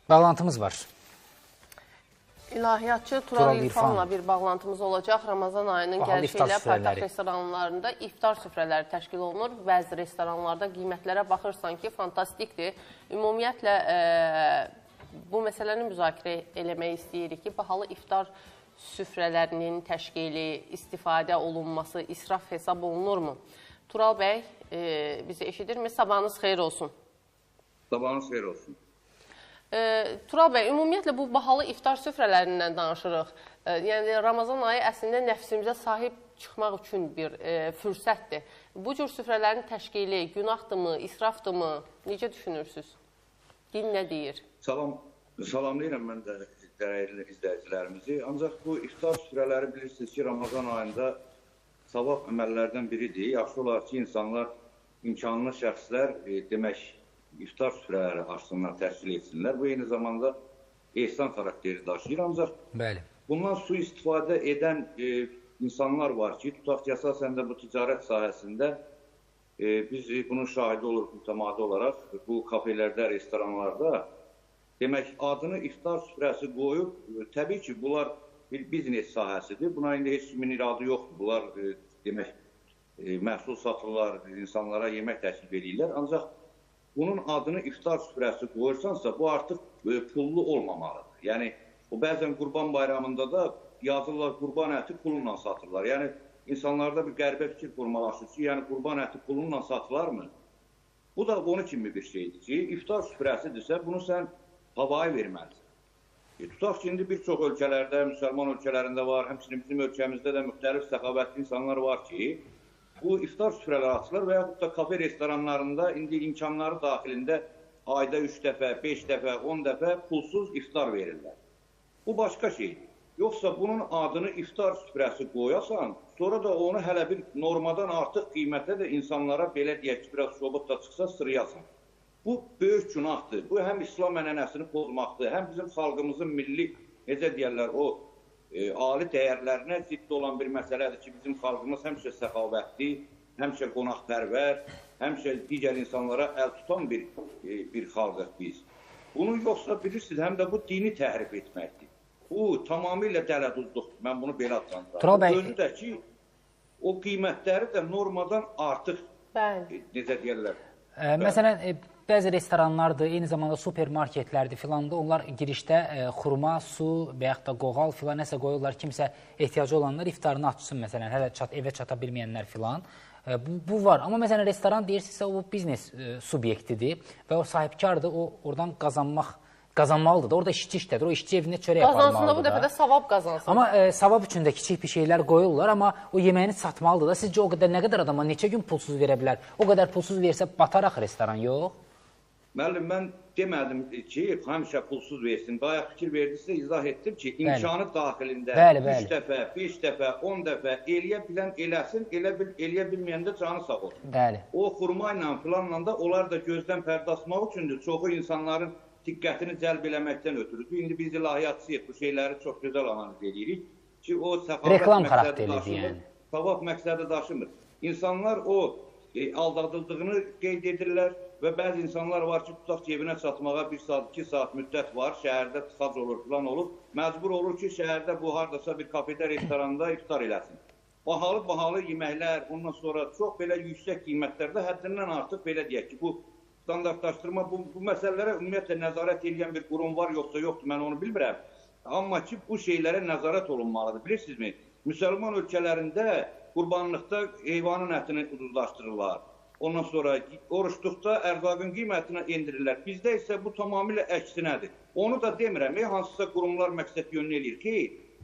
Bağlantımız var. İlahiyyatçı Tural İrfan'la bir bağlantımız olacaq. Ramazan ayının gəlişi ilə paytaxt restoranlarında iftar süfrələri təşkil olunur. Bəzi restoranlarda qiymətlərə baxırsan ki, fantastikdir. Ümumiyyətlə, bu məsələni müzakirə eləmək istəyirik ki, bahalı iftar süfrələrinin təşkili, istifadə olunması, israf hesab olunurmu? Tural bəy, bizi eşidirmi? Sabahınız xeyir olsun. Sabahınız xeyir olsun. Tural bəy, ümumiyyətlə bu bahalı iftar süfrələrindən danışırıq. Yəni, Ramazan ayı əslində nəfsimizə sahib çıxmaq üçün bir fürsətdir. Bu cür süfrələrin təşkili günahdırmı, israfdırmı? Necə düşünürsünüz? Din nə deyir? Salamlayıram mən də dəyərli izləyicilərimizi. Ancaq bu iftar süfrələri bilirsiniz ki, Ramazan ayında savab əməllərdən biridir. Yaxşı olar ki, insanlar, imkanlı şəxslər demək, iftar süfrələri açsınlar, təşkil etsinlər. Bu, eyni zamanda ehsan xarakteri daşıyır. Ancaq bundan sui-istifadə edən insanlar var ki, tutaq ki, əsasən də bu ticarət sahəsində biz bunun şahidi oluruq mütəmadi olaraq. Bu kafelərdə, restoranlarda demək, adını iftar süfrəsi qoyub, təbii ki, bunlar bir biznes sahəsidir. Buna indi heç kimin iradı yoxdur. Bunlar demək, məhsul satırlar, insanlara yemək təklif edirlər. Ancaq bunun adını iftar süfrəsi qoyursansa, bu artıq pullu olmamalıdır. Yəni, o bəzən Qurban bayramında da yazırlar, qurban əti pulla satırlar. Yəni, insanlarda bir qəribə fikir formalaşır ki, yəni qurban əti pulla satırlarmı? Bu da onun kimi bir şeydir ki, iftar süfrəsidirsə, bunu sən havayı verməlisən. Tutaq ki, indi bir çox ölkələrdə, müsəlman ölkələrində var, həmçinin bizim ölkəmizdə də müxtəlif səxavətli insanlar var ki, bu iftar süfrələri açılır və yaxud da kafe restoranlarında indi imkanları daxilində ayda 3 dəfə, 5 dəfə, 10 dəfə pulsuz iftar verirlər. Bu başqa şeydir. Yoxsa bunun adını iftar süfrəsi qoyasan, sonra da onu hələ bir normadan artıq qiymətə də insanlara belə deyək ki, biraz şobot da çıxsa sırayasan. Bu böyük günahdır. Bu həm İslam ənənəsini pozmaqdır, həm bizim xalqımızın milli, necə deyərlər, o ali dəyərlərinə ciddi olan bir məsələdir ki, bizim xalqımız həmişə səxavətli, həmişə qonaqpərvər, həmişə digər insanlara əl tutan bir xalqıq biz. Bunu yoxsa bilirsiniz, həm də bu dini təhrif etməkdir. Bu tamamilə dələduzluqdur. Mən bunu belə adlandırıram. Özü də ki, o qiymətləri də normadan artıq, necə deyərlər. Məsələn, bəzi restoranlardır, eyni zamanda supermarketlərdir filan da, onlar girişdə xurma, su və yaxud da qoğal filan nəsə qoyurlar, kimsə ehtiyacı olanlar iftarını açsın, məsələn, hələ evə çata bilməyənlər filan. Bu var, amma məsələn, restoran deyirsinizsə, o biznes subyektidir və o sahibkardır, o oradan qazanmalıdır da, orada işçi işlədir, o işçi evində çörək aparmalıdır da. Qazansın da bu dəfə də savab qazansın. Amma savab üçün də kiçik bir şeylər qoyurlar, amma o yeməyini satmalıdır da. Sizcə o qədər, nə qədər adama neçə gün pulsuz verə bilər? O qədər pulsuz versə batar axı restoran, yox? Müəllim, mən demədim ki, həmişə pulsuz versin. Bayaq fikir verdinizsə, izah etdim ki, imkanı daxilində 3 dəfə, 5 dəfə, 10 dəfə eləyə bilən eləsin, eləyə bilməyəndə canı sağ olsun. O xurma ilə, filanla da onlar da gözdən pərdasmaq üçündür. Çoxu insanların diqqətini cəlb eləməkdən ötürüdür. İndi biz ilahiyyatçıyıq, bu şeyləri çox gözəl analiz edirik ki, o savab məqsədi daşımır. İnsanlar o aldadıldığını qeyd edirlər və bəzi insanlar var ki, tutaq ki, evinə çatmağa 1 saat, 2 saat müddət var, şəhərdə tıxac olur, filan olur. Məcbur olur ki, şəhərdə bu haradasa bir kafedə, restoranda iftar eləsin. Bahalı yeməklər, ondan sonra çox belə yüksək qiymətlərdə həddindən artıq belə deyək ki, bu standartlaşdırma, bu məsələlərə ümumiyyətlə nəzarət edən bir qurum var, yoxsa yoxdur, mən onu bilmirəm. Amma ki, bu şeylərə nəzarət olunmalıdır. Bilirsinizmi, müsəlman ölkələrində qurbanlıqda heyvanın ətini ucuzlaşdırırlar. Ondan sonra oruçluqda ərzaqın qiymətinə endirirlər. Bizdə isə bu tamamilə əksinədir. Onu da demirəm, hansısa qurumlar məqsəd yönlü edir ki,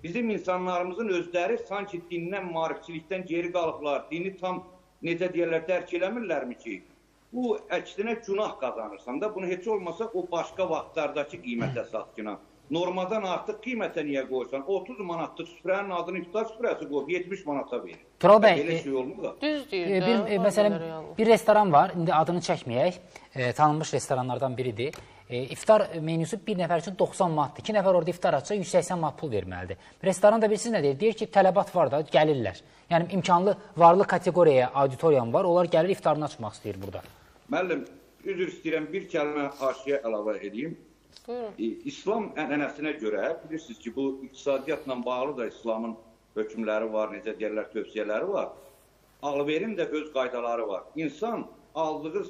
bizim insanlarımızın özləri sanki dindən, maarifçilikdən geri qalıblar, dini tam, necə deyərlər, dərk eləmirlərmi ki, bu əksinə günah qazanırsan da, bunu heç olmasa o başqa vaxtlardakı qiymətə satqına. Normadan artıq qiymətə niyə qoyursan? 30 manatlıq süfrənin adını iftar süfrəsi qoyub 70 manata verir. Tural bəy, düz deyir. Məsələn, bir restoran var, indi adını çəkməyək, tanınmış restoranlardan biridir. İftar menüsü bir nəfər üçün 90 manatdır. 2 nəfər orada iftar açsa 180 manat pul verməlidir. Restoran da bilirsiniz nə deyir? Deyir ki, tələbat var da, gəlirlər. Yəni, imkanlı, varlı kateqoriyaya auditoriyan var, onlar gəlir iftarını açmaq istəyir burada. Müəllim, üzr istəyirəm, bir kəlmə haşiyə əlavə edeyim. İslam ənənəsinə görə, bilirsiniz ki, bu iqtisadiyyatla bağlı da İslamın hökmləri var, necə deyirlər, tövsiyələri var. Alverin də öz qaydaları var. İnsan aldığı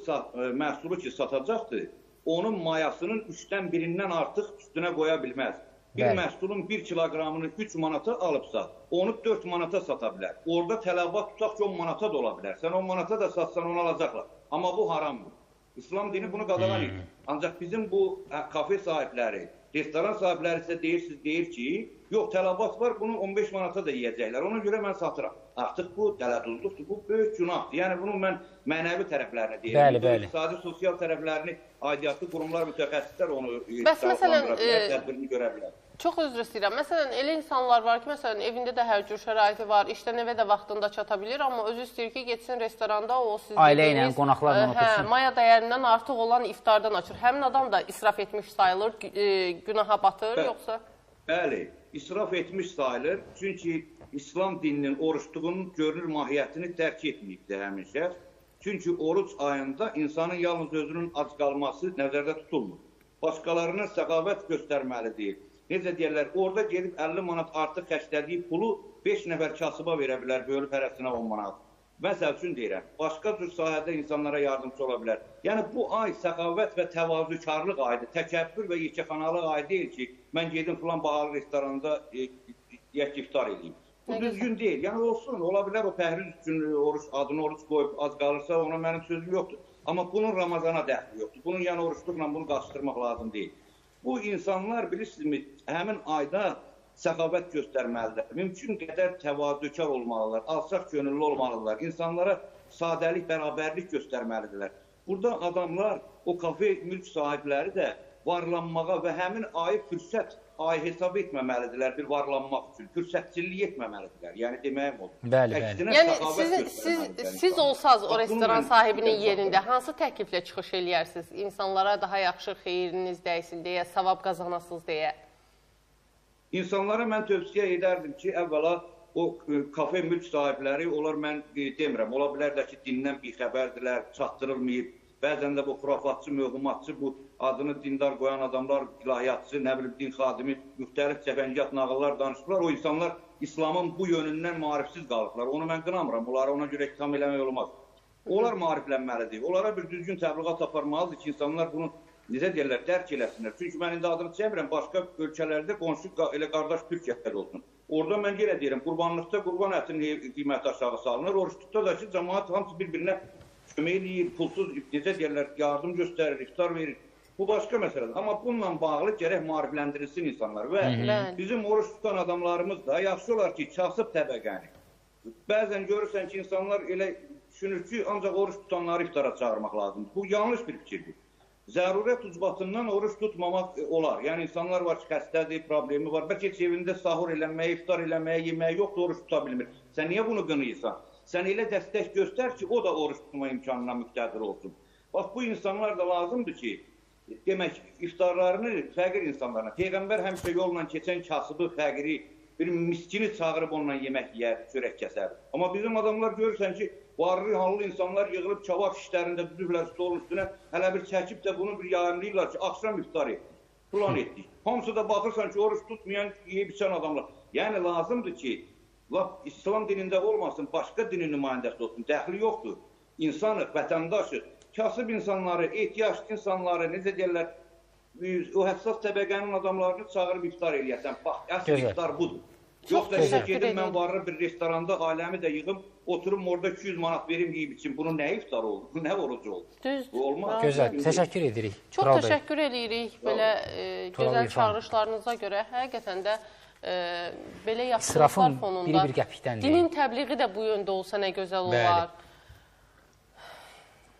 məhsulu ki, satacaqdır, onun mayasının 3-dən 1-dən artıq üstünə qoya bilməz. Bir məhsulun 1 kiloqramını 3 manata alıbsa, onu 4 manata sata bilər. Orada tələbat tutaq ki, 10 manata da ola bilər. Sən 10 manata da satsan, onu alacaqlar. Amma bu haramdır. İslam dini bunu qadağan edir. Ancaq bizim bu kafe sahibləri, restoran sahibləri isə deyir ki, yox, tələbat var, bunu 15 manata da yiyəcəklər. Ona görə mən satıram. Artıq bu dələduzluqdur, bu böyük günahdır. Yəni, bunu mən mənəvi tərəflərini deyirəm. Bəli. İqtisadi, sosial tərəflərini aidiyyatlı qurumlar, mütəxəssislər onu tədbirini görə bilər. Çox üzr istəyirəm. Məsələn, elə insanlar var ki, məsələn, evində də hər cür şəraiti var, işdən evə də vaxtında çata bilir, amma özü istəyir ki, getsin restoranda, o siz ailə ilə, qonaqlarla otursun. Maya dəyərindən artıq olan iftardan açır. Həmin adam da israf etmiş sayılır, günaha batır, yoxsa? Bəli, israf etmiş sayılır. Çünki İslam dininin oruçluğunun görünür mahiyyətini dərk etməyibdir həmin şəxs. Çünki oruç ayında insanın yalnız özünün ac qalması nəzərdə tutulmur. Başqalarına səxavət göstərməlidir. Necə deyərlər, orada gedib 50 manat artıq xərclədiyi pulu 5 nəfər kasıba verə bilər, bölüb hərəsinə 10 manat. Məsəl üçün deyirəm, başqa cür sahədə insanlara yardımcı ola bilər. Yəni, bu ay səxavət və təvazükarlıq aydır, təkəbbür və yekəxanalıq ay deyil ki, mən gedim filan bahalı restoranda iftar edeyim. Bu düzgün deyil. Yəni, olsun, ola bilər o pəhriz üçün adını oruç qoyub az qalırsa, ona mənim sözüm yoxdur. Amma bunun Ramazana dəxli yoxdur. Bunun yəni oruçluqla bunu qaçdırmaq lazım deyil. Bu insanlar, bilirsinizmi, həmin ayda səxavət göstərməlidir. Mümkün qədər təvazükar olmalılar, alçaq gönüllü olmalılar. İnsanlara sadəlik, bərabərlik göstərməlidirlər. Burada adamlar, o kafe mülk sahibləri də varlanmağa və həmin ayı fürsət ayı hesab etməməlidirlər bir varlanmaq üçün. Fürsətçilik etməməlidirlər. Yəni, deməyim olur. Bəli. Yəni, siz olsaz o restoran sahibinin yerində hansı təkliflə çıxış eləyərsiniz? İnsanlara daha yaxşı xeyriniz dəysin deyə, savab qazanasınız deyə? İnsanlara mən tövsiyə edərdim ki, əvvəla o kafe mülk sahibləri, onlar mən demirəm, ola bilər də ki, dindən bir xəbərdirlər, çatdırılmayıb. Bəzən də bu xurafatçı, möhumatçı, bu adını dindar qoyan adamlar, ilahiyyatçı, nə bilim, din xadimi, müxtəlif cəfəngiyat nağıllar danışırlar. O insanlar İslamın bu yönündən maarifsiz qalıblar. Onu mən qınamıram, onları ona görə ittiham eləmək olmaz. Onlar maariflənməlidir. Onlara bir düzgün təbliğat aparmalıdır ki, insanlar bunu, necə deyirlər, dərk eləsinlər. Çünki mən indi adını çevirəm, başqa ölkələrdə qonşu elə qardaş Türkiyədə olsun. Orada mən yenə deyirəm, qurbanlıqda qurban ətinin qiyməti aşağı salınır. Oruçluqda da ki, cəmaat hamısı bir-birinə kömək eləyir, pulsuz, necə deyirlər, yardım göstərir, iftar verir. Bu başqa məsələdir. Amma bununla bağlı gərək maarifləndirilsin insanlar. Və bizim oruç tutan adamlarımız da yaxşı olar ki, kasıb təbəqəni. Bəzən görürsən ki, insanlar elə düşünür ki, ancaq oruç tutanları iftara çağırmaq lazımdır. Bu yanlış bir fikirdir. Zərurət ucbatından oruç tutmamaq olar. Yəni, insanlar var ki, xəstədir, problemi var. Bəlkə heç evində sahur eləməyə, iftar eləməyə, yeməyə yoxdur, oruç tuta bilmir. Sən niyə bunu qınıyırsan? Sən elə dəstək göstər ki, o da oruç tutma imkanına müqtədir olsun. Bax, bu insanlar da lazımdır ki, demək, iftarlarını fəqir insanlarına, Peyğəmbər həmişə yolla keçən kasıbı, fəqiri, bir miskini çağırıb onunla yemək yiyər, çörək kəsər. Amma bizim adamlar görürsən ki, varlı, hallı insanlar yığılıb kebab işlərində düzüblər stolun üstünə, hələ bir çəkib də bunu bir yayımlayırlar ki, axşam iftar etdik, plan etdik. Hamısı da baxırsan ki, oruç tutmayan, yeyib içən adamlar. Yəni, lazımdır ki, İslam dinində olmasın, başqa dinin nümayəndəsi olsun, dəxli yoxdur. İnsanıq, vətəndaşıq, kasıb insanları, ehtiyaclı insanları, necə deyirlər, o həssas təbəqənin adamlarını çağırıb iftar eləyəsən. Bax, əsl iftar budur. Yoxsa isə gedim, mən varlı bir restoranda ailəmi də yığım, oturum orada 200 manat verim yiyib için. Bunun nə iftar olur, nə orucu olur? Düzdür. Olmaz. Gözəl, təşəkkür edirik. Çox təşəkkür edirik belə gözəl çağırışlarınıza görə. Həqiqətən də belə yaxşılıqlar fonunda dinin təbliği də bu yöndə olsa nə gözəl olar.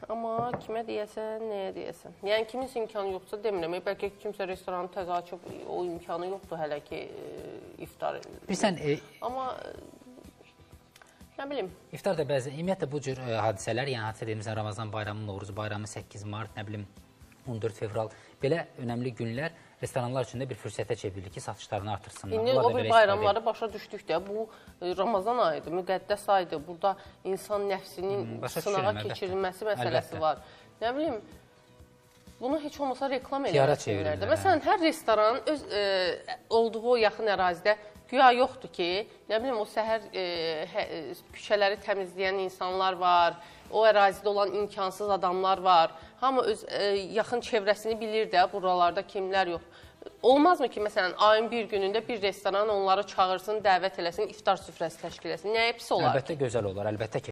Amma kimə deyəsən, nəyə deyəsən? Yəni, kiminsə imkanı yoxsa demirəm. Bəlkə kimsə restoranı təzə açıb, o imkanı yoxdur hələ ki, iftar edir. Bilirsən, amma nə bilim. İftar da bəzən, ümumiyyətlə bu cür hadisələr, yəni hadisə dediyimizdən Ramazan bayramı, Novruz bayramı, 8 mart, nə bilim, 14 fevral, belə önəmli günlər restoranlar üçün də bir fürsətə çevrilir ki, satışlarını artırsınlar. İndi o bir bayramları başa düşdük də, bu Ramazan ayıdır, müqəddəs ayıdır. Burada insan nəfsinin sınağa keçirilməsi məsələsi var. Nə bilim, bunu heç olmasa reklam PR-a eləsinlər də. çevirirlər. Məsələn, hər restoran öz olduğu o yaxın ərazidə güya yoxdur ki, nə bilim, o səhər küçələri təmizləyən insanlar var, o ərazidə olan imkansız adamlar var. Hamı öz yaxın çevrəsini bilir də, buralarda kimlər yox. Olmazmı ki, məsələn, ayın bir günündə bir restoran onları çağırsın, dəvət eləsin, iftar süfrəsi təşkil etsin? Nəyə pis olar? Əlbəttə gözəl olar, əlbəttə ki.